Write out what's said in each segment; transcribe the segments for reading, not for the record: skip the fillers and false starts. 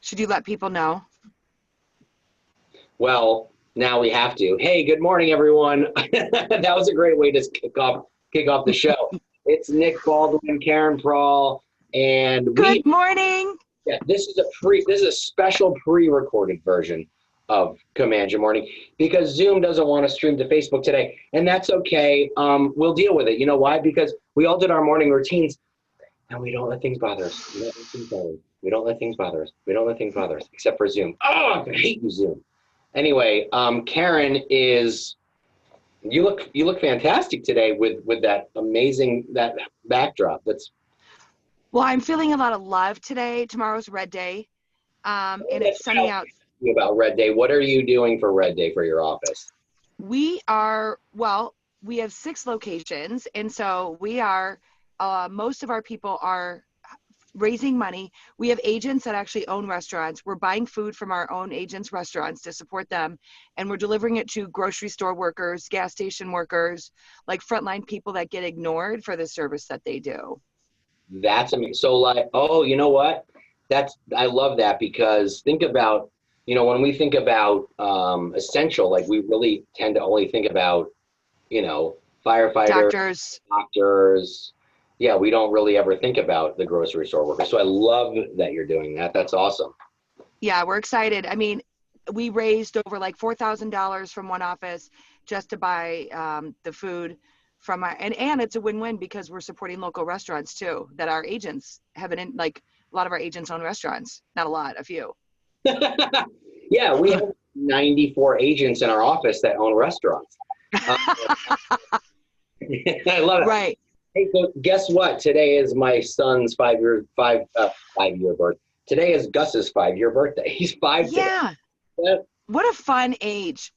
Should you let people know? Well, now we have to. Hey, good morning, everyone. That was a great way to kick off the show. It's Nick Baldwin, Karen Prawl, and Good morning. yeah, this is a special pre-recorded version of Command Your Morning because Zoom doesn't want to stream to Facebook today, and that's okay. We'll deal with it. You know why? Because we all did our morning routines, and we don't let things bother us. We don't let things bother us. We don't let things bother us. We don't let things bother us, except for Zoom. Oh, I hate you, Zoom. Anyway, Karen you look fantastic today with that amazing backdrop. Well, I'm feeling a lot of love today. Tomorrow's Red Day, and it's sunny out. About Red Day. What are you doing for Red Day for your office? We have 6 locations, and so we are. Most of our people are raising money. We have agents that actually own restaurants. We're buying food from our own agents' restaurants to support them, and we're delivering it to grocery store workers, gas station workers, like frontline people that get ignored for the service that they do. That's amazing. So like, oh, you know what? I love that because think about, when we think about essential, like we really tend to only think about, firefighters, doctors. Yeah, we don't really ever think about the grocery store workers. So I love that you're doing that. That's awesome. Yeah, we're excited. I mean, we raised over like $4,000 from one office just to buy the food from and it's a win-win because we're supporting local restaurants too, that our agents have like a lot of our agents own restaurants. Not a lot, a few. Yeah, we have 94 agents in our office that own restaurants. I love it. Right. Hey, so guess what? Today is my son's 5-year birthday. Today is Gus's 5-year birthday. He's 5 today. Yeah. What a fun age.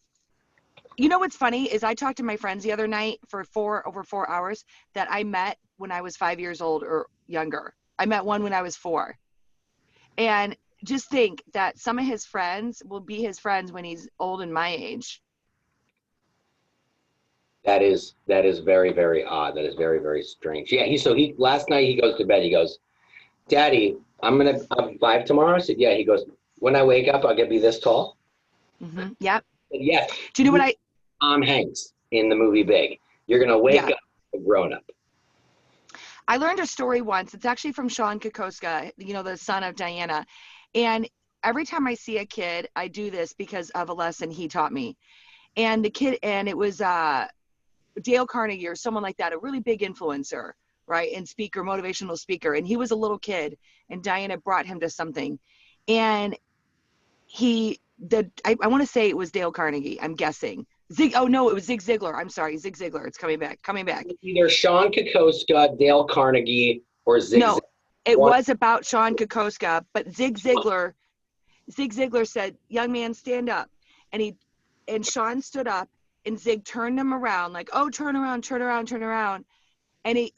You know what's funny is I talked to my friends the other night for over 4 hours that I met when I was 5 years old or younger. I met one when I was 4. And just think that some of his friends will be his friends when he's old and my age. That is very, very odd. That is very, very strange. Yeah, last night he goes to bed. He goes, Daddy, I'm 5 tomorrow. I said, yeah. He goes, when I wake up, I'll get be this tall. Mm-hmm. Yep. Yes. Do you know what Tom Hanks in the movie Big. You're gonna wake up a grown up. I learned a story once. It's actually from Sean Kokoska, the son of Diana. And every time I see a kid, I do this because of a lesson he taught me. And the kid, and it was Dale Carnegie or someone like that, a really big influencer, right? And speaker, motivational speaker. And he was a little kid and Diana brought him to something. And I want to say it was Dale Carnegie, I'm guessing. It was Zig Ziglar. I'm sorry, Zig Ziglar. It's coming back. Either Sean Kokoska, Dale Carnegie, or Zig Ziglar. No, it was about Sean Kokoska, but Zig Ziglar said, young man, stand up. And Sean stood up and Zig turned him around like, oh, turn around. And he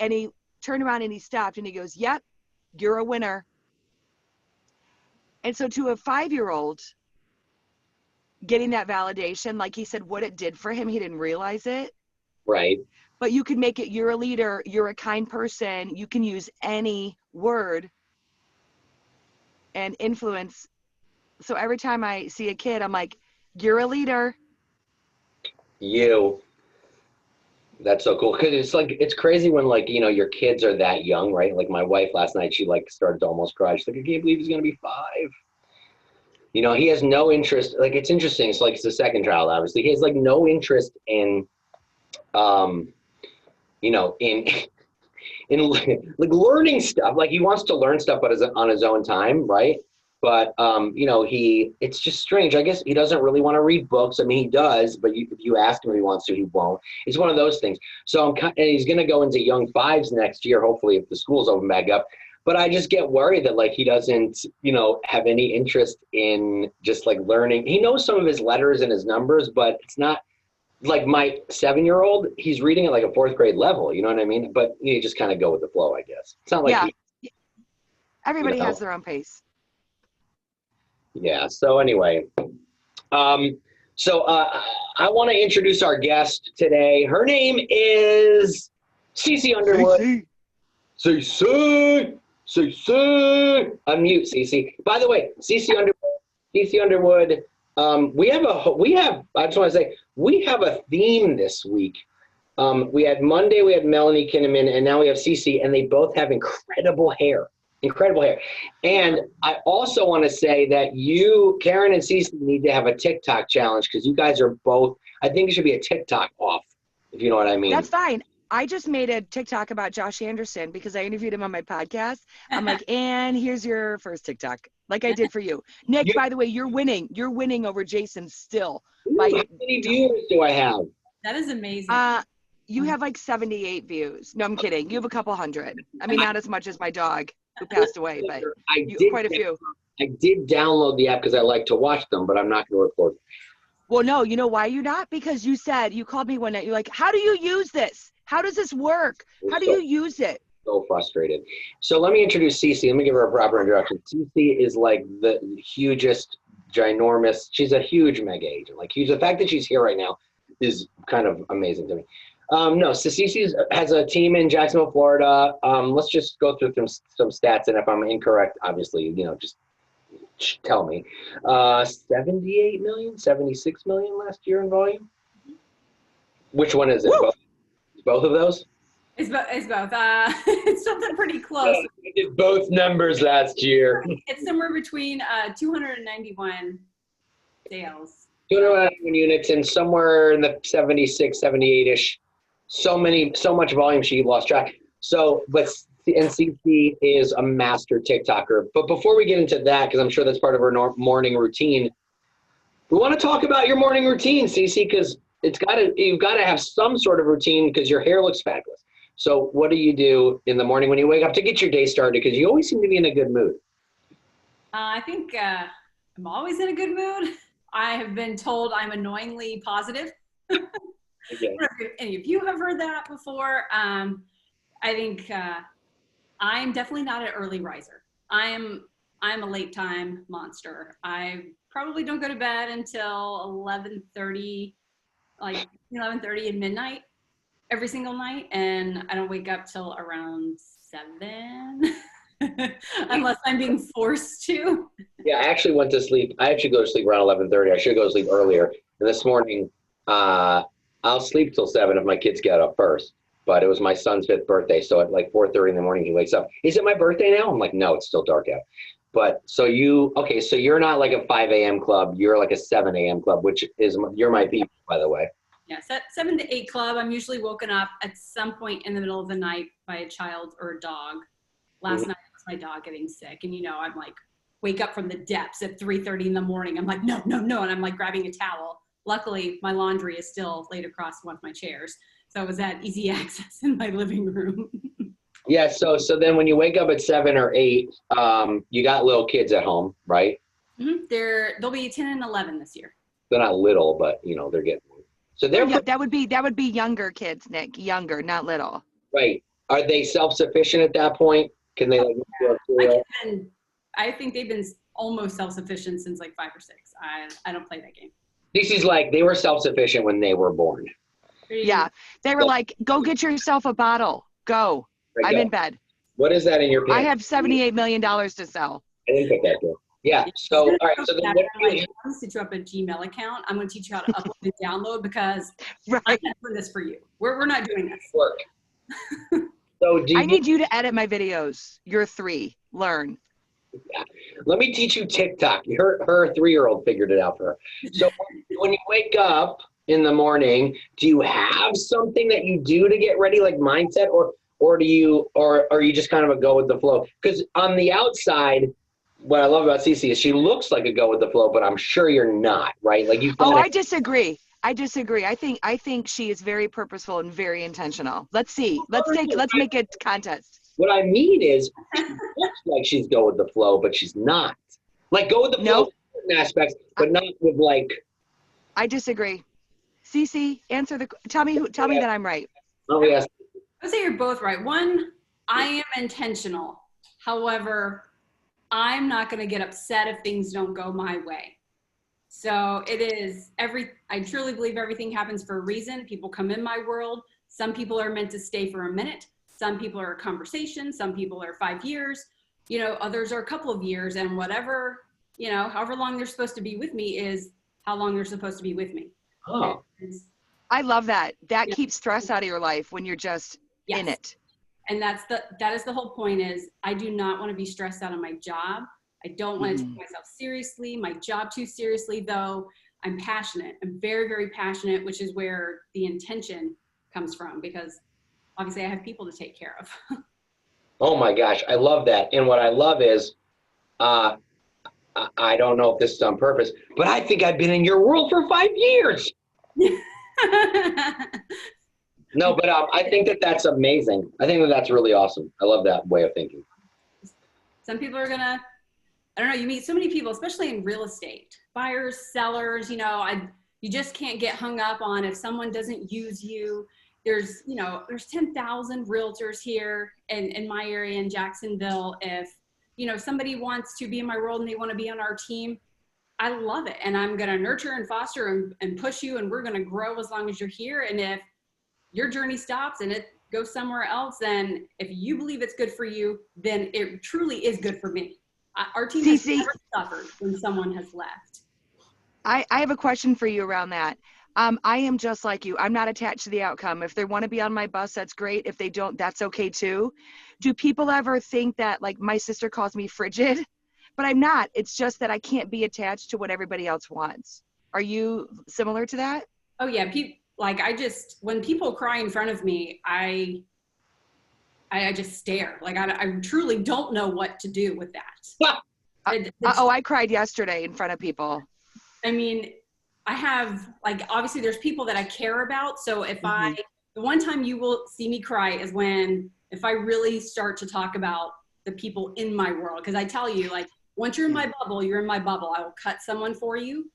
turned around and he stopped and he goes, yep, you're a winner. And so to a 5-year-old, getting that validation, like he said, what it did for him, he didn't realize it. Right. But you can make it, you're a leader, you're a kind person, you can use any word and influence. So every time I see a kid, I'm like, you're a leader. That's so cool. Cause it's crazy when your kids are that young, right? Like my wife last night, she started to almost cry. She's like, I can't believe he's going to be 5. He has no interest. Like, it's interesting. It's like, it's the second child, obviously. He has no interest in, in learning stuff. Like, he wants to learn stuff, but on his own time, right? But it's just strange. I guess he doesn't really want to read books. I mean, he does, but if you ask him if he wants to, he won't. It's one of those things. So and he's going to go into young 5s next year, hopefully, if the schools open back up. But I just get worried that he doesn't, have any interest in just learning. He knows some of his letters and his numbers, but it's not like my 7-year-old. He's reading at a 4th grade level. You know what I mean? But you just kind of go with the flow, I guess. It's not like everybody has their own pace. Yeah. So anyway, I want to introduce our guest today. Her name is Cece Underwood. Cece. CC, unmute CC. By the way, CC Underwood. I just want to say we have a theme this week. We had Monday, we had Melanie Kinnaman, and now we have CC, and they both have incredible hair. Incredible hair. And I also want to say that you, Karen and CC, need to have a TikTok challenge because you guys are both, I think it should be a TikTok off, if you know what I mean. That's fine. I just made a TikTok about Josh Anderson because I interviewed him on my podcast. I'm like, and here's your first TikTok, like I did for you. Nick, by the way, you're winning. You're winning over Jason still. How many viewers do I have? That is amazing. You have like 78 views. No, I'm kidding. You have a couple hundred. I mean, not as much as my dog who passed away, but quite a few. I did download the app because I like to watch them, but I'm not going to record. Well, no, you know why you're not? Because you called me one night. You're like, how do you use this? How does this work? How do you use it? So frustrated. So let me introduce Cece. Let me give her a proper introduction. Cece is like the hugest, ginormous. She's a huge mega agent. Like huge. The fact that she's here right now is kind of amazing to me. No, so Cece has a team in Jacksonville, Florida. Let's just go through some stats, and if I'm incorrect, obviously, just tell me. 78 million, 76 million last year in volume. Which one is it? Both of those? It's both. It's something pretty close. We did both numbers last year. It's somewhere between 291 sales. 291 units and somewhere in the 76, 78-ish. So much volume she lost track. And CC is a master TikToker. But before we get into that, because I'm sure that's part of her morning routine, we want to talk about your morning routine, CC, because you've got to have some sort of routine because your hair looks fabulous. So what do you do in the morning when you wake up to get your day started? Because you always seem to be in a good mood. I think I'm always in a good mood. I have been told I'm annoyingly positive. Okay. If any of you have heard that before, I think I'm definitely not an early riser. I'm a late time monster. I probably don't go to bed until 11:30, like 11:30 and midnight every single night, and I don't wake up till around 7 unless I'm being forced to. Yeah, I actually went to sleep. I actually go to sleep around 11:30. I should go to sleep earlier. And this morning, I'll sleep till 7 if my kids get up first. But it was my son's 5th birthday, so at like 4:30 in the morning he wakes up. Is it my birthday now? I'm like, no, it's still dark out. But so you're not like a 5 a.m. club. You're like a 7 a.m. club, which is you're my people, by the way. Yeah, 7 to 8 club. I'm usually woken up at some point in the middle of the night by a child or a dog. Last night it was my dog getting sick, and I'm like, wake up from the depths at 3:30 in the morning. I'm like, no, and I'm like grabbing a towel. Luckily, my laundry is still laid across one of my chairs, so it was at easy access in my living room. Yeah, so then when you wake up at 7 or 8, you got little kids at home, right? Mm-hmm. They'll be 10 and 11 this year. They're not little, but they're getting. So that would be younger kids, Nick. Younger, not little. Right. Are they self-sufficient at that point? Can they I think they've been almost self-sufficient since like 5 or 6. I don't play that game. This is like they were self-sufficient when they were born. Yeah. They were like, go get yourself a bottle. Go. I'm in bed. What is that in your pants? I have $78 million to sell. I didn't put that there. Yeah. So, all right. So then what do you I'm going to set you up a Gmail account. I'm going to teach you how to upload and download because I'm not doing this for you. We're not doing this. Work. So I need you to edit my videos. You're 3. Learn. Yeah. Let me teach you TikTok. Her 3-year-old figured it out for her. So when you wake up in the morning, do you have something that you do to get ready, like mindset, or are you just kind of a go with the flow? Because on the outside, what I love about Cece is she looks like a go with the flow, but I'm sure you're not, right? Like you. I disagree. I think she is very purposeful and very intentional. Let's see. Let's make it contest. What I mean is, she looks like she's go with the flow, but she's not. Like go with the flow in certain aspects, but not with like. I disagree. Cece, tell me that I'm right. Oh yes. I would say you're both right. One, I am intentional. However, I'm not going to get upset if things don't go my way. So I truly believe everything happens for a reason. People come in my world. Some people are meant to stay for a minute. Some people are a conversation. Some people are 5 years. others are a couple of years, and whatever, however long they're supposed to be with me is how long they're supposed to be with me. Oh. I love that. That Yeah. keeps stress out of your life when you're just in Yes. it. And that is the whole point. Is I do not want to be stressed out on my job. I don't want to take myself seriously, my job too seriously, though. I'm passionate. I'm very, very passionate, which is where the intention comes from, because obviously I have people to take care of. Oh my gosh, I love that. And what I love is, I don't know if this is on purpose, but I think I've been in your world for 5 years. No, but I think that's amazing. I think that's really awesome. I love that way of thinking. Some people are I don't know, you meet so many people, especially in real estate, buyers, sellers, you just can't get hung up on if someone doesn't use you. There's 10,000 realtors here in my area in Jacksonville. If, somebody wants to be in my world and they want to be on our team, I love it. And I'm going to nurture and foster and push you, and we're going to grow as long as you're here. And if your journey stops and it goes somewhere else, then if you believe it's good for you, then it truly is good for me. Our team has never suffered when someone has left. I have a question for you around that. I am just like you. I'm not attached to the outcome. If they want to be on my bus, that's great. If they don't, that's okay too. Do people ever think that, like, my sister calls me frigid? But I'm not. It's just that I can't be attached to what everybody else wants. Are you similar to that? Oh yeah. When people cry in front of me, I just stare. Like, I truly don't know what to do with that. I cried yesterday in front of people. I mean, I have, like, obviously there's people that I care about. So if the one time you will see me cry is if I really start to talk about the people in my world. Cause I tell you, like, once you're in my bubble, you're in my bubble. I will cut someone for you.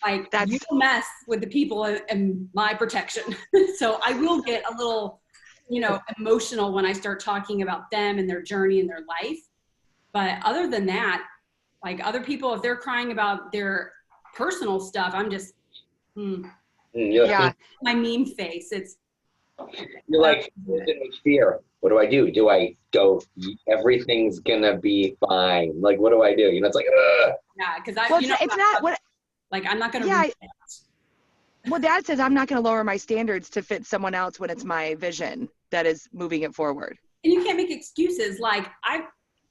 Like, you will mess with the people in my protection. So I will get a little, emotional when I start talking about them and their journey and their life. But other than that, like, other people, if they're crying about their personal stuff, I'm just, yeah. my meme face. You're like, fear. What do? Do I go, everything's gonna be fine? Like, what do I do? It's like, ugh. Yeah, because it's not what. Like, I'm not gonna. Yeah. Well, Dad says I'm not going to lower my standards to fit someone else when it's my vision that is moving it forward. And you can't make excuses. Like, I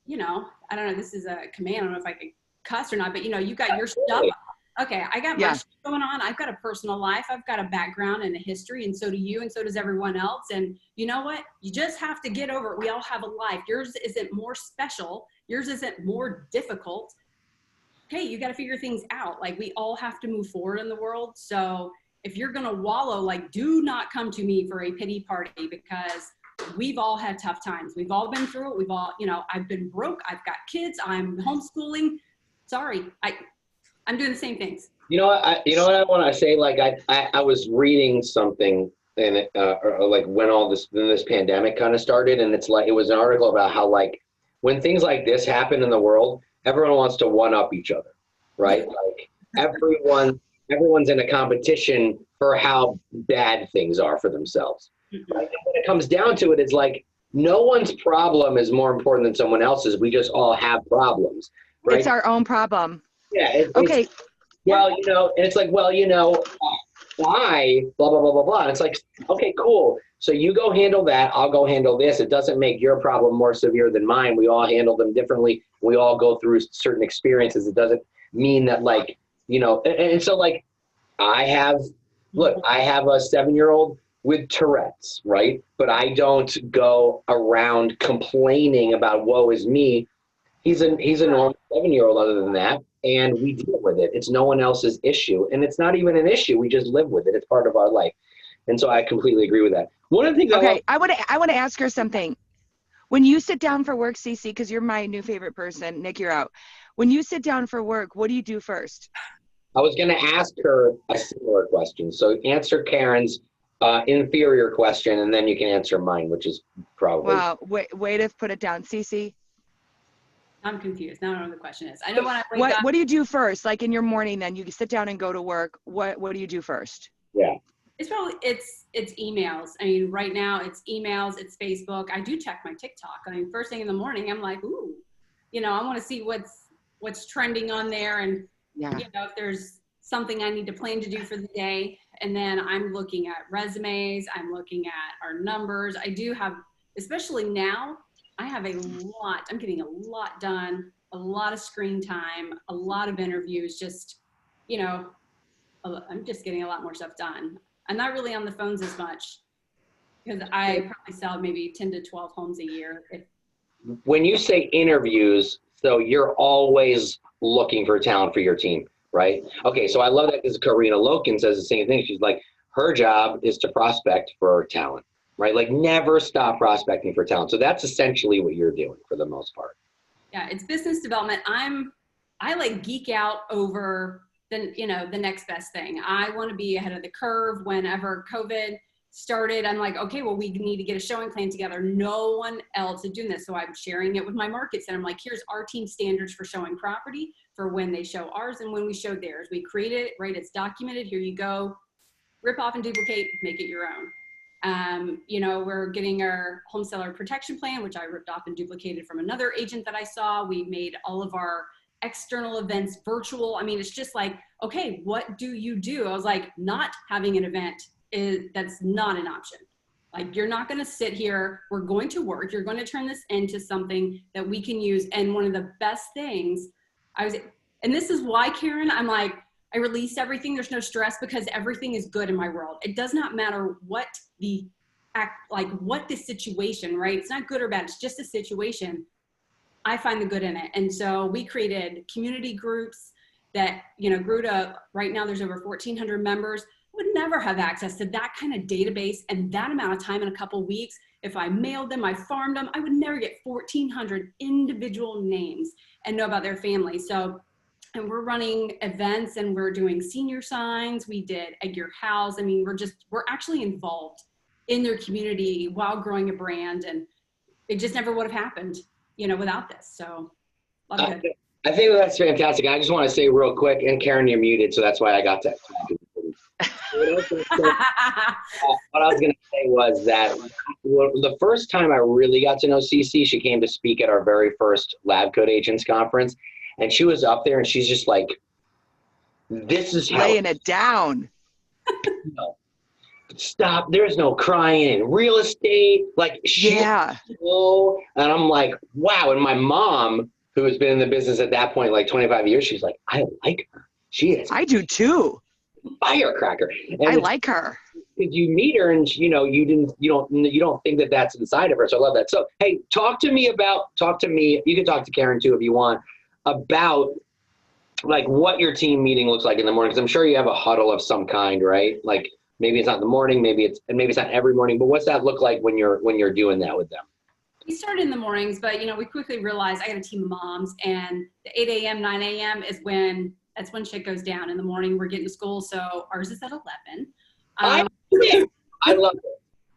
don't know, this is a command. I don't know if I could cuss or not, but you got your stuff. Okay, I got my stuff going on. I've got a personal life. I've got a background and a history, and so do you, and so does everyone else. And you know what? You just have to get over it. We all have a life. Yours isn't more special. Yours isn't more difficult. Hey, you got to figure things out. Like, we all have to move forward in the world. So if you're going to wallow, like, do not come to me for a pity party, because we've all had tough times. We've all been through it. We've all, I've been broke. I've got kids. I'm homeschooling. Sorry. I'm doing the same things. You know what I want to say? Like, I was reading something, and like when this pandemic kind of started, and it was an article about how, like, when things like this happen in the world, everyone wants to one up each other, right? Like, everyone's in a competition for how bad things are for themselves. Right? And when it comes down to it, it's like, no one's problem is more important than someone else's. We just all have problems, right? It's our own problem. Yeah. Okay. And it's like, why, blah, blah, blah, blah, blah. And it's like, okay, cool. So you go handle that. I'll go handle this. It doesn't make your problem more severe than mine. We all handle them differently. We all go through certain experiences. It doesn't mean that, like, and so, like, I have a 7-year-old with Tourette's, right? But I don't go around complaining about woe is me. He's a normal 7-year-old other than that. And we deal with it. It's no one else's issue. And it's not even an issue. We just live with it. It's part of our life. And so I completely agree with that. One of the things I want to ask her something. When you sit down for work, Cece, because you're my new favorite person, Nick, you're out. When you sit down for work, what do you do first? I was going to ask her a similar question. So answer Karen's inferior question, and then you can answer mine, which is probably. Wow, way to put it down. Cece? I'm confused. Now I don't know what the question is. I know when I wake up. What do you do first? Like, in your morning, then you sit down and go to work. What do you do first? Yeah. It's emails. I mean, right now it's emails, it's Facebook. I do check my TikTok. I mean, first thing in the morning, I'm like, ooh, I want to see what's trending on there, and if there's something I need to plan to do for the day. And then I'm looking at resumes, I'm looking at our numbers. I do have, especially now, I have I'm getting a lot done, a lot of screen time, a lot of interviews, just, I'm just getting a lot more stuff done. I'm not really on the phones as much because I probably sell maybe 10 to 12 homes a year. When you say interviews, so you're always looking for talent for your team, right? Okay, so I love that because Karina Loken says the same thing. She's like, her job is to prospect for talent, right? Like never stop prospecting for talent. So that's essentially what you're doing for the most part. Yeah, it's business development. I like geek out over the next best thing. I want to be ahead of the curve. Whenever COVID started, I'm like, okay, well, we need to get a showing plan together. No one else is doing this. So I'm sharing it with my markets, and I'm like, here's our team standards for showing property for when they show ours and when we show theirs. We create it, right? It's documented. Here you go. Rip off and duplicate, make it your own. We're getting our home seller protection plan, which I ripped off and duplicated from another agent that I saw. We made all of our external events virtual. I mean, it's just like, okay, what do you do? I was like, not having an event that's not an option. Like, you're not going to sit here. We're going to work. You're going to turn this into something that we can use. And one of the best things and this is why, Karen, I'm like, I release everything. There's no stress because everything is good in my world. It does not matter what the situation, right? It's not good or bad. It's just a situation. I find the good in it. And so we created community groups that, grew to, right now there's over 1,400 members. Would never have access to that kind of database and that amount of time in a couple of weeks. If I mailed them, I farmed them, I would never get 1,400 individual names and know about their family. So, and we're running events and we're doing senior signs. We did Egg Your House. I mean, we're actually involved in their community while growing a brand, and it just never would have happened, without this. So love it. I think that's fantastic. I just want to say real quick, and Karen, you're muted, so that's why I got that. What I was going to say was that the first time I really got to know Cece, she came to speak at our very first Lab Coat Agents conference, and she was up there and she's just like, this is how laying it down. Stop. There's no crying in real estate. Like, and I'm like, wow. And my mom, who has been in the business at that point, like 25 years, she's like, I like her. She is. I do too. Firecracker. And I like her. Because you meet her and you don't think that that's inside of her. So I love that. So, hey, talk to me. You can talk to Karen too if you want, about like what your team meeting looks like in the morning. Because I'm sure you have a huddle of some kind, right? Like maybe it's not in the morning, maybe it's not every morning. But what's that look like when you're doing that with them? We started in the mornings, but we quickly realized I got a team of moms, and the 8 a.m., 9 a.m. that's when shit goes down. In the morning, we're getting to school, so ours is at 11. I love it.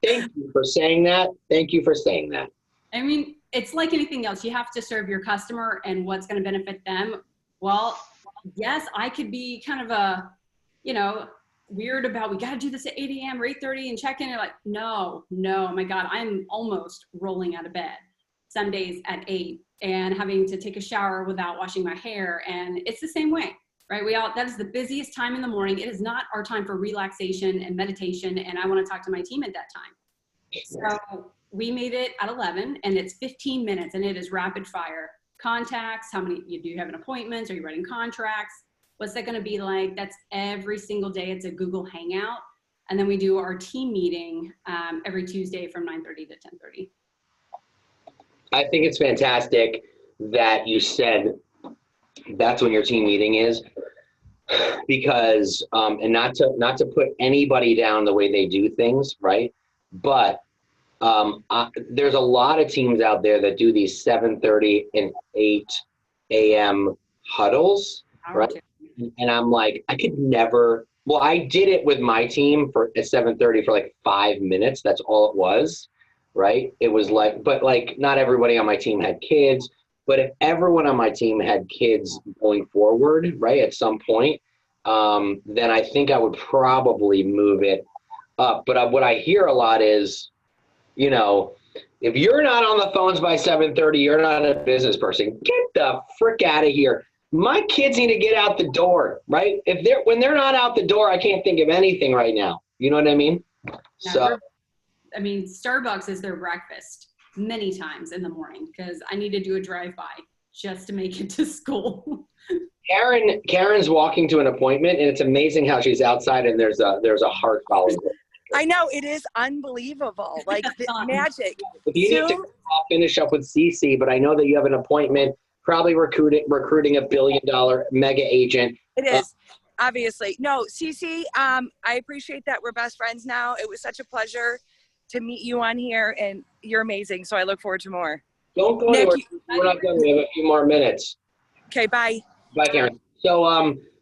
Thank you for saying that. I mean, it's like anything else. You have to serve your customer and what's going to benefit them. Well, yes, I could be kind of a, weird about, we got to do this at 8 a.m. or 8:30 and check in. And like, no, oh my God, I'm almost rolling out of bed some days at 8 and having to take a shower without washing my hair. And it's the same way, right? That is the busiest time in the morning. It is not our time for relaxation and meditation. And I want to talk to my team at that time. So we made it at 11, and it's 15 minutes, and it is rapid fire. Contacts, how many, do you have an appointment? Are you writing contracts? What's that going to be like? That's every single day. It's a Google Hangout. And then we do our team meeting every Tuesday from 9:30 to 10:30. I think it's fantastic that you said that's when your team meeting is, because, and not to put anybody down the way they do things, right? But there's a lot of teams out there that do these 7:30 and 8 a.m. huddles, right? And I'm like, I could never. Well, I did it with my team at 7:30 for like 5 minutes. That's all it was, right? It was like, but like not everybody on my team had kids. But if everyone on my team had kids going forward, right, at some point, then I think I would probably move it. But what I hear a lot is, if you're not on the phones by 7:30, you're not a business person. Get the frick out of here. My kids need to get out the door, right? When they're not out the door, I can't think of anything right now. You know what I mean? Yeah, Starbucks is their breakfast many times in the morning because I need to do a drive-by just to make it to school. Karen's walking to an appointment, and it's amazing how she's outside and there's a heart following her. I know, it is unbelievable, like the magic. If you need to, I'll finish up with Cece, but I know that you have an appointment, probably recruiting $1 billion mega agent. It is, obviously. No, Cece, I appreciate that we're best friends now. It was such a pleasure to meet you on here, and you're amazing, so I look forward to more. Don't go anywhere. We're not done. We have a few more minutes. Okay, bye. Bye, Karen.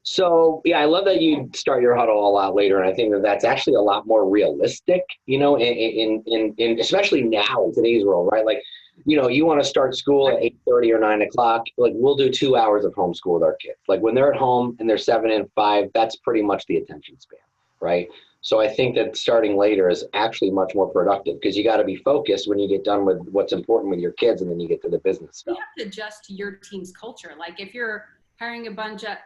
So yeah, I love that you start your huddle a lot later, and I think that that's actually a lot more realistic, in especially now in today's world, right? Like, you want to start school at 8:30 or 9 o'clock. Like, we'll do 2 hours of homeschool with our kids. Like, when they're at home and they're 7 and 5, that's pretty much the attention span, right? So I think that starting later is actually much more productive because you got to be focused when you get done with what's important with your kids, and then you get to the business stuff. You have to adjust to your team's culture. Like, if you're hiring a bunch of,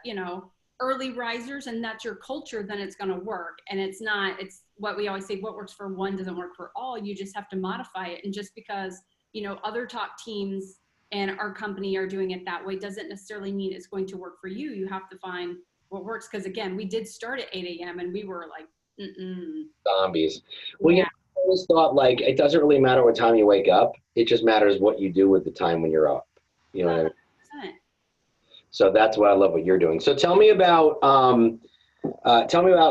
early risers and that's your culture, then it's going to work. And it's what we always say, what works for one doesn't work for all. You just have to modify it. And just because, other top teams and our company are doing it that way doesn't necessarily mean it's going to work for you. You have to find what works. Because again, we did start at 8 a.m. and we were like, zombies. Well, I always thought, like, it doesn't really matter what time you wake up. It just matters what you do with the time when you're up. You know what I mean? So that's what I love what you're doing. So tell me about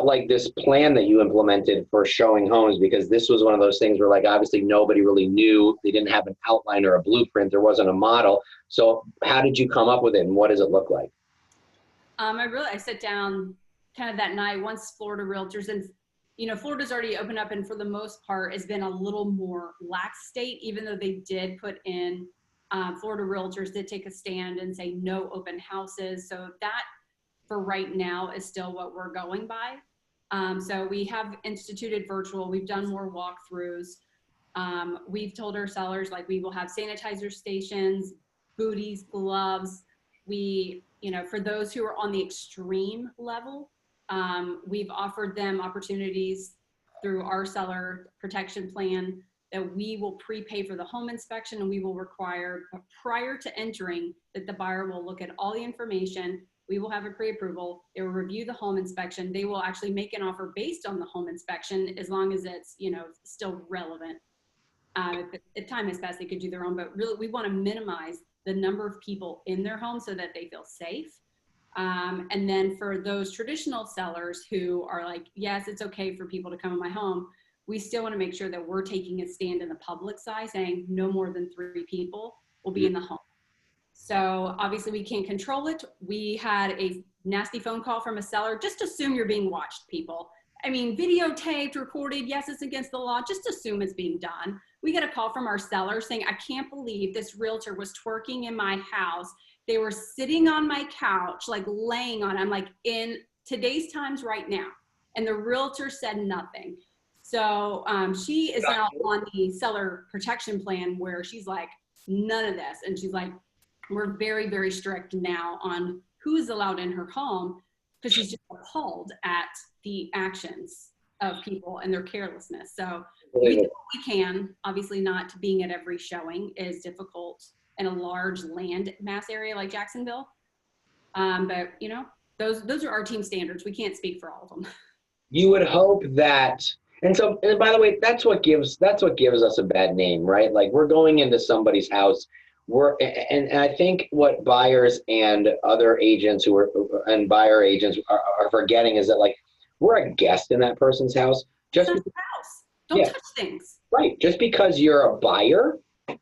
like this plan that you implemented for showing homes, because this was one of those things where, like, obviously nobody really knew. They didn't have an outline or a blueprint. There wasn't a model. So how did you come up with it, and what does it look like? I sit down kind of that night once Florida Realtors, and Florida's already opened up, and for the most part has been a little more lax state, even though they did put in Florida Realtors did take a stand and say no open houses. So that for right now is still what we're going by. So we have instituted virtual. We've done more walkthroughs. We've told our sellers, like, we will have sanitizer stations, booties, gloves. For those who are on the extreme level, we've offered them opportunities through our seller protection plan that we will prepay for the home inspection, and we will require prior to entering that the buyer will look at all the information. We will have a pre-approval. They will review the home inspection. They will actually make an offer based on the home inspection as long as it's, still relevant. If time has passed, they could do their own, but really we want to minimize the number of people in their home so that they feel safe. And then for those traditional sellers who are like, yes, it's okay for people to come in my home, we still want to make sure that we're taking a stand in the public side saying no more than 3 people will be in the home. So obviously we can't control it. We had a nasty phone call from a seller. Just assume you're being watched, people. I mean, videotaped, recorded. Yes, it's against the law. Just assume it's being done. We got a call from our seller saying, I can't believe this realtor was twerking in my house. They were sitting on my couch, like laying on it. I'm like, in today's times right now. And the realtor said nothing. So she is now on the seller protection plan where she's like, none of this. And she's like, we're very, very strict now on who is allowed in her home, because she's just appalled at the actions of people and their carelessness. So we do what we can. Obviously not being at every showing is difficult in a large land mass area like Jacksonville. But those are our team standards. We can't speak for all of them. You would hope that. And by the way, that's what gives us a bad name, right? Like, we're going into somebody's house. And I think what buyers and other agents and buyer agents are forgetting is that, like, we're a guest in that person's house. Just house. Don't touch things. Right. Just because you're a buyer,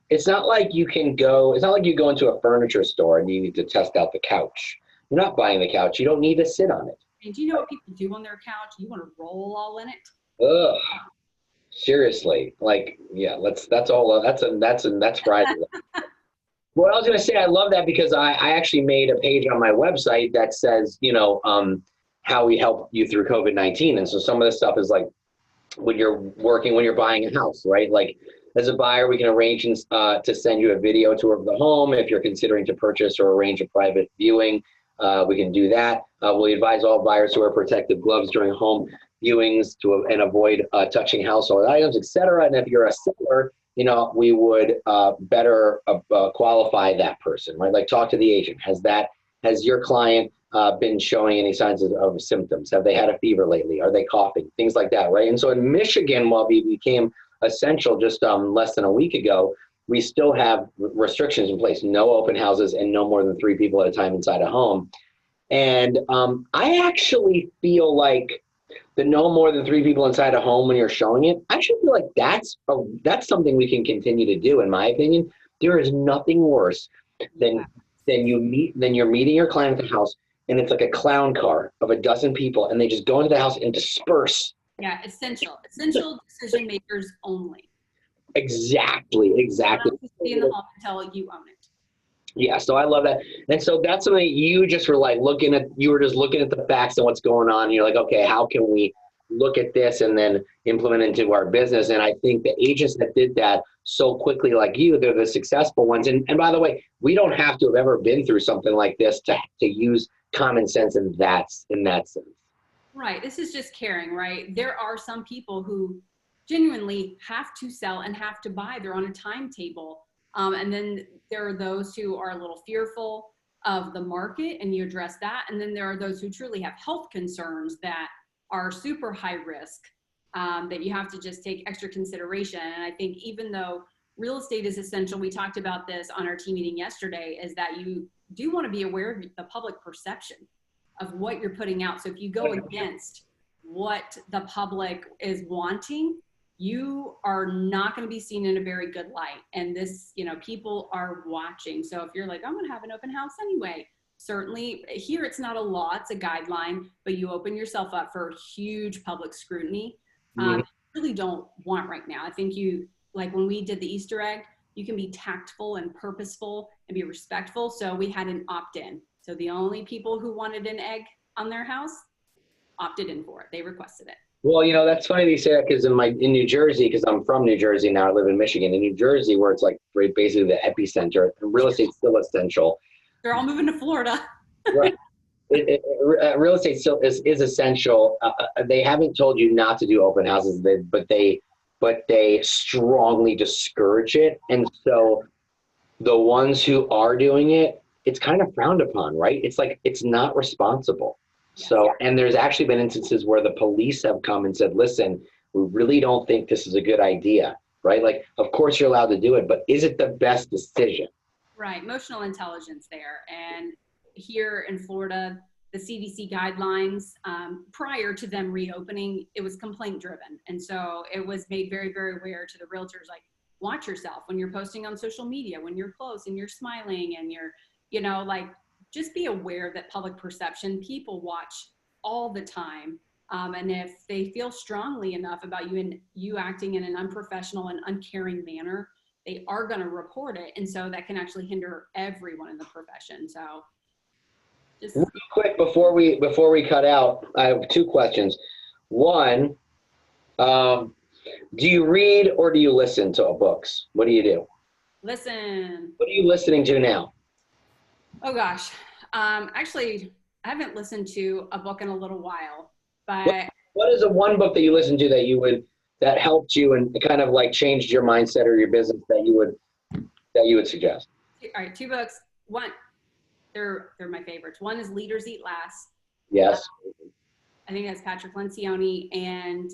it's not like you go into a furniture store and you need to test out the couch. You're not buying the couch. You don't need to sit on it. And do you know what people do on their couch? You want to roll all in it? Ugh. Seriously. Like, yeah, that's Friday. Well, I was going to say, I love that because I actually made a page on my website that says, how we help you through COVID-19. And so some of this stuff is like when you're buying a house, right? Like as a buyer, we can arrange to send you a video tour of the home. If you're considering to purchase or arrange a private viewing, we can do that. We advise all buyers to wear protective gloves during home viewings and avoid touching household items, etc. And if you're a seller, we would better qualify that person, right? Like talk to the agent. Has your client been showing any signs of symptoms? Have they had a fever lately? Are they coughing? Things like that, right? And so in Michigan, while we became essential just less than a week ago, we still have restrictions in place: no open houses and no more than 3 people at a time inside a home. And I actually feel like the no more than 3 people inside a home when you're showing it, I actually feel like that's something we can continue to do. In my opinion, there is nothing worse than you're meeting your client at the house, and it's like a clown car of a dozen people, and they just go into the house and disperse. Yeah, essential decision makers only. Exactly. Stay in the home until you own it. Yeah, so I love that. And so that's something you just were like you were just looking at the facts and what's going on. And you're like, okay, how can we look at this and then implement it into our business? And I think the agents that did that so quickly, like you, they're the successful ones. And by the way, we don't have to have ever been through something like this to use common sense in that sense. Right. This is just caring, right? There are some people who genuinely have to sell and have to buy. They're on a timetable. And then there are those who are a little fearful of the market, and you address that. And then there are those who truly have health concerns that are super high risk, that you have to just take extra consideration. And I think even though real estate is essential, we talked about this on our team meeting yesterday, is that you do want to be aware of the public perception of what you're putting out. So if you go against what the public is wanting, you are not going to be seen in a very good light. And this, people are watching. So if you're like, I'm going to have an open house anyway, certainly here it's not a law, it's a guideline, but you open yourself up for huge public scrutiny. You really don't want right now. I think like when we did the Easter egg, you can be tactful and purposeful and be respectful. So we had an opt-in. So the only people who wanted an egg on their house opted in for it. They requested it. Well, that's funny that you say that, because in New Jersey, because I'm from New Jersey now, I live in Michigan. In New Jersey, where it's like basically the epicenter, real estate's still essential. They're all moving to Florida. Right. Real estate still is essential. They haven't told you not to do open houses, but they strongly discourage it. And so the ones who are doing it, it's kind of frowned upon, right? It's like, it's not responsible. So, and there's actually been instances where the police have come and said, listen, we really don't think this is a good idea, right? Like, of course you're allowed to do it, but is it the best decision? Right, emotional intelligence there. And here in Florida, the CDC guidelines, prior to them reopening, it was complaint driven. And so it was made very, very aware to the realtors, like, watch yourself when you're posting on social media, when you're close and you're smiling and you're, just be aware that public perception, people watch all the time. And if they feel strongly enough about you and you acting in an unprofessional and uncaring manner, they are going to report it. And so that can actually hinder everyone in the profession. So just real quick, before we cut out, I have 2 questions. One, do you read or do you listen to books? What do you do? Listen. What are you listening to now? Oh gosh. Actually, I haven't listened to a book in a little while, but what is the one book that you listened to that helped you and kind of like changed your mindset or your business that you would suggest? All right, 2 books. One, they're my favorites. One is Leaders Eat Last. Yes. I think that's Patrick Lencioni, and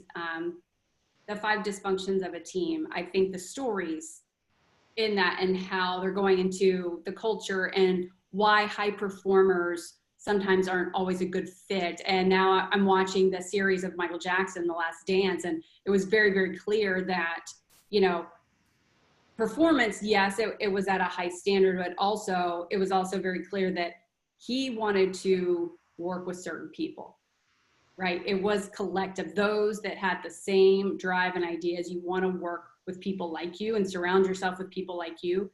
The 5 Dysfunctions of a Team. I think the stories in that and how they're going into the culture and why high performers sometimes aren't always a good fit. And now I'm watching the series of Michael Jackson, The Last Dance, and it was very, very clear that, performance, yes, it was at a high standard, but also it was also very clear that he wanted to work with certain people, right? It was collective, those that had the same drive and ideas. You want to work with people like you and surround yourself with people like you.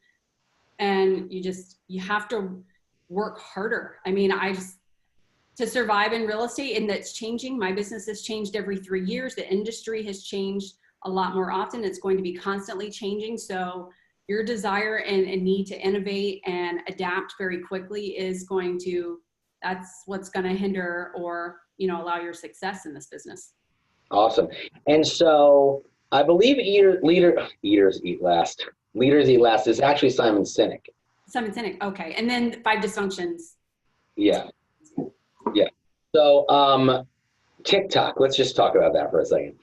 And you have to work harder. I mean, to survive in real estate, and that's changing. My business has changed every 3 years. The industry has changed a lot more often. It's going to be constantly changing. So your desire and need to innovate and adapt very quickly is going to, that's what's going to hinder or, you know, allow your success in this business. Awesome. And so I believe Leaders Eat Last. Leaders Eat Last is actually Simon Sinek. Simon Sinek. Okay. And then 5 Dysfunctions. Yeah. Yeah. So TikTok, let's just talk about that for a second.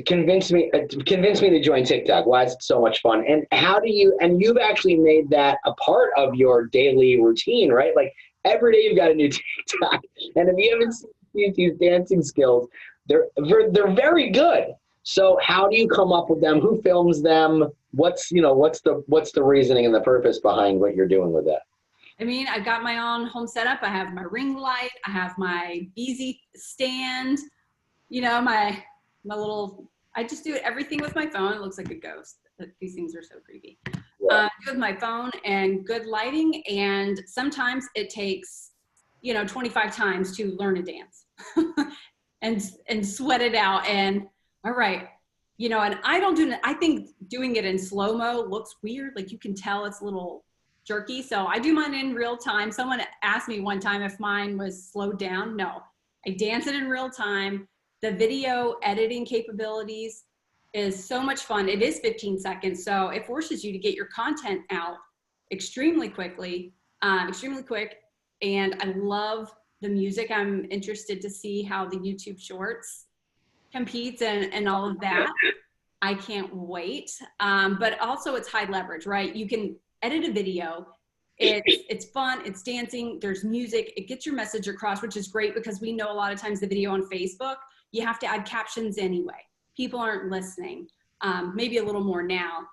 Convince me to join TikTok. Why is it so much fun? And how do you, and you've actually made that a part of your daily routine, right? Like every day you've got a new TikTok. And if you haven't seen these dancing skills, they're very good. So how do you come up with them? Who films them? What's the reasoning and the purpose behind what you're doing with that? I mean, I've got my own home setup. I have my ring light. I have my Beezy stand, you know, my little, I just do everything with my phone. It looks like a ghost. These things are so creepy. Yeah. With my phone and good lighting. And sometimes it takes, you know, 25 times to learn a dance and sweat it out. And all right, you know, and I think doing it in slow-mo looks weird. Like you can tell it's a little jerky. So I do mine in real time. Someone asked me one time if mine was slowed down. No, I dance it in real time. The video editing capabilities is so much fun. It is 15 seconds. So it forces you to get your content out extremely quickly, extremely quick. And I love the music. I'm interested to see how the YouTube Shorts competes and all of that. I can't wait. But also it's high leverage, right? You can edit a video. It's fun, it's dancing, there's music, it gets your message across, which is great because we know a lot of times the video on Facebook, you have to add captions anyway. People aren't listening, maybe a little more now.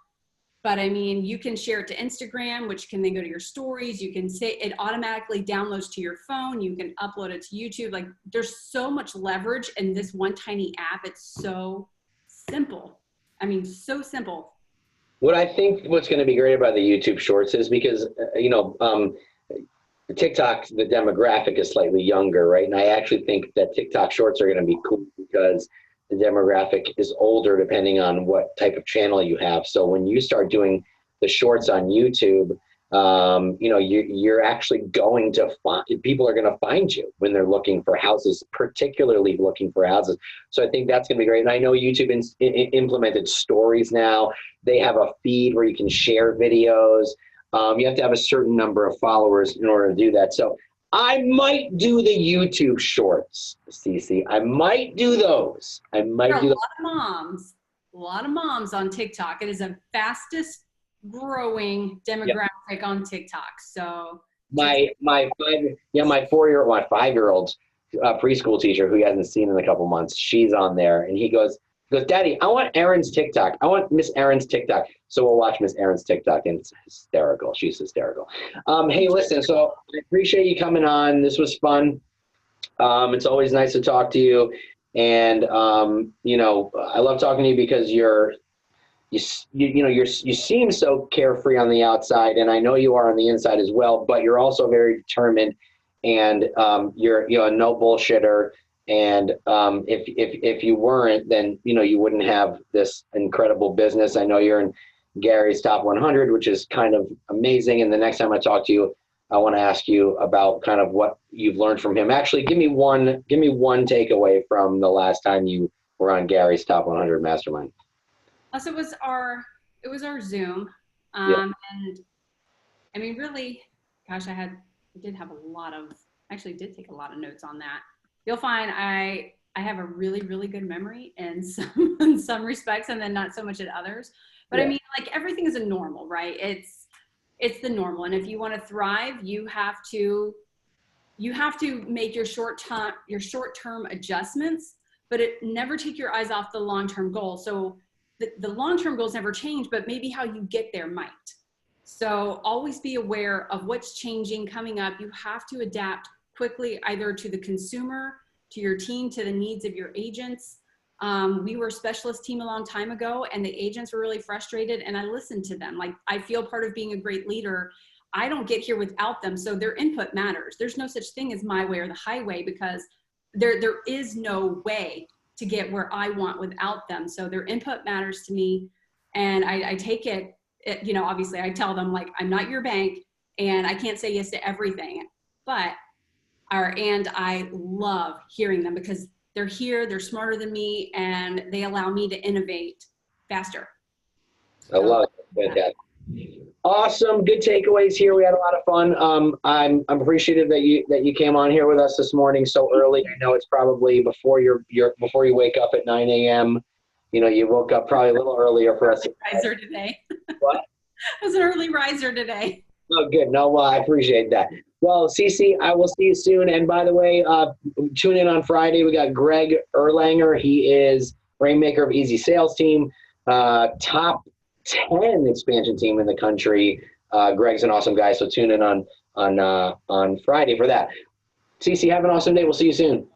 But I mean, you can share it to Instagram, which can then go to your stories. You can say it automatically downloads to your phone. You can upload it to YouTube. Like there's so much leverage in this one tiny app. It's so simple. I mean, so simple. What I think what's going to be great about the YouTube Shorts is because, TikTok, the demographic is slightly younger, right? And I actually think that TikTok Shorts are going to be cool because the demographic is older depending on what type of channel you have. So when you start doing the Shorts on YouTube, you're actually going to find, people are going to find you when they're looking for houses, particularly looking for houses. So I think that's going to be great. And I know YouTube implemented stories now. They have a feed where you can share videos. You have to have a certain number of followers in order to do that. So I might do the YouTube Shorts, Cece. I might do those. There are a lot of moms on TikTok. It is the fastest growing demographic on TikTok. So my 5-year-old preschool teacher who he hasn't seen in a couple months, she's on there, and he goes, Daddy, I want Erin's TikTok. I want Miss Erin's TikTok. So we'll watch Miss Erin's TikTok, and it's hysterical. She's hysterical. Hey, listen, so I appreciate you coming on. This was fun. It's always nice to talk to you. And, I love talking to you because you seem so carefree on the outside, and I know you are on the inside as well, but you're also very determined, and you're a no bullshitter. And if you weren't, then you wouldn't have this incredible business. I know you're in Gary's Top 100, which is kind of amazing. And the next time I talk to you, I want to ask you about kind of what you've learned from him. Actually, give me one takeaway from the last time you were on Gary's Top 100 Mastermind. So it was our Zoom. And I mean, really, gosh, I did take a lot of notes on that. You'll find I have a really, really good memory in some respects, and then not so much in others. But I mean, like everything is a normal, right? It's the normal. And if you want to thrive, you have to make your short-term adjustments, but never take your eyes off the long-term goal. So the long-term goals never change, but maybe how you get there might. So always be aware of what's changing, coming up. You have to adapt quickly, either to the consumer, to your team, to the needs of your agents. We were a specialist team a long time ago, and the agents were really frustrated, and I listened to them. Like, I feel part of being a great leader. I don't get here without them. So their input matters. There's no such thing as my way or the highway, because there is no way to get where I want without them. So their input matters to me. And I take it, you know, obviously I tell them, like, I'm not your bank and I can't say yes to everything, and I love hearing them because they're here, they're smarter than me, and they allow me to innovate faster. I love it. Fantastic. Awesome. Good takeaways here. We had a lot of fun. I'm appreciative that you came on here with us this morning so early. I know it's probably before before you wake up at 9 a.m. You know, you woke up probably a little earlier for us. Riser today. What? I was an early riser today. Oh, good. No, well, I appreciate that. Well, Cece, I will see you soon. And by the way, tune in on Friday. We got Greg Erlanger. He is rainmaker of Easy Sales Team, top 10 expansion team in the country. Greg's an awesome guy, so tune in on Friday for that. Cece, have an awesome day. We'll see you soon.